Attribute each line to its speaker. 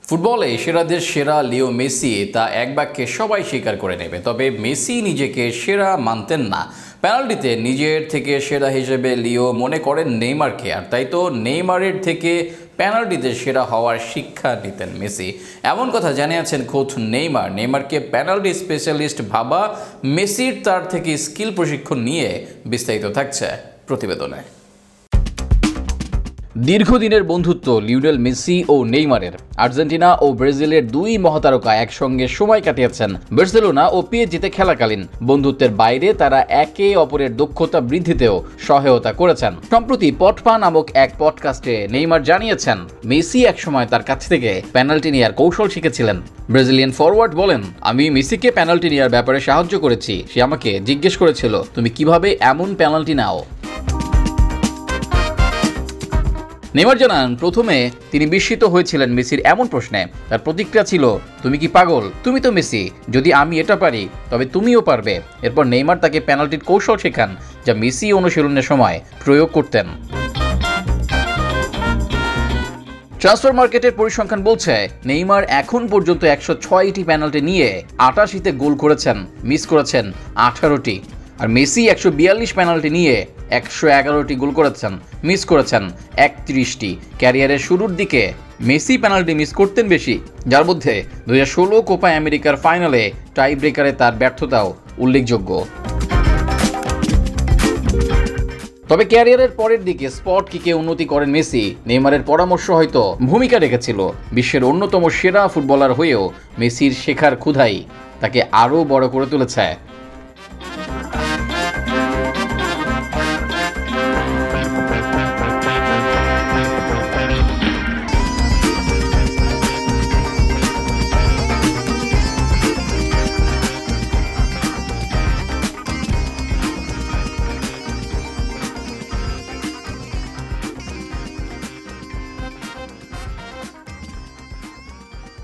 Speaker 1: ফুটবলে সেরাদের সেরা Leo Messi তা এক বাক্যে সবাই স্বীকার করে নেবে। তবে মেসি নিজেকে সেরা মানতেন না। পেনাল্টিতে নিজের থেকে সেরা হিসেবে লিও মনে করেন নেইমারকে, আর তাই তো নেইমারের থেকে পেনাল্টিতে সেরা হওয়ার শিক্ষা নিতেন মেসি। এমন কথা জানিয়েছেন খোদ নেইমারকে পেনাল্টি স্পেশালিস্ট ভাবা মেসির তার থেকে স্কিল প্রশিক্ষণ নিয়ে বিস্তারিত থাকছে প্রতিবেদনে। দীর্ঘদিনের বন্ধুত্ব লিওনেল মেসি ও নেইমারের। আর্জেন্টিনা ও ব্রাজিলের দুই মহাতারকা একসঙ্গে সময় কাটিয়েছেন বার্সেলোনা ও পিএসজিতে খেলাকালীন। বন্ধুত্বের বাইরে তারা একে অপরের দক্ষতা বৃদ্ধিতেও সহায়তা করেছেন। সম্প্রতি পটপা নামক এক পডকাস্টে নেইমার জানিয়েছেন মেসি একসময় তার কাছ থেকে পেনাল্টি নেওয়ার কৌশল শিখেছিলেন। ব্রাজিলিয়ান ফরওয়ার্ড বলেন, আমি মেসিকে পেনাল্টি নেওয়ার ব্যাপারে সাহায্য করেছি। সে আমাকে জিজ্ঞেস করেছিল, তুমি কিভাবে এমন পেনাল্টি নাও। নেইমার জানান, প্রথমে তিনি বিস্মিত হয়েছিলেন মেসির এমন প্রশ্নে। তার প্রতিক্রিয়া ছিল, তুমি কি পাগল? তুমি তো মেসি, যদি আমি এটা পারি তবে তুমিও পারবে। এরপর নেইমার তাকে পেনাল্টির কৌশল শেখান, যা মেসি অনুশীলনের সময় প্রয়োগ করতেন। ট্রান্সফার মার্কেটের পরিসংখ্যান বলছে নেইমার এখন পর্যন্ত 106টি পেনাল্টি নিয়ে 88তে গোল করেছেন, মিস করেছেন 18টি। আর মেসি 142 পেনাল্টি নিয়ে 111টি গোল করেছেন, মিস করেছেন 31টি। ক্যারিয়ারের শুরুর দিকে মেসি পেনাল্টি মিস করতেন বেশি, যার মধ্যে 2016 কোপা আমেরিকার ফাইনালে টাই ব্রেকারে তার ব্যর্থতাও উল্লেখযোগ্য। তবে ক্যারিয়ারের পরের দিকে স্পট কিকে উন্নতি করেন মেসি। নেইমারের পরামর্শ হয়তো ভূমিকা রেখেছিল। বিশ্বের অন্যতম সেরা ফুটবলার হয়েও মেসির শেখার ক্ষুধাই তাকে আরও বড় করে তুলেছে।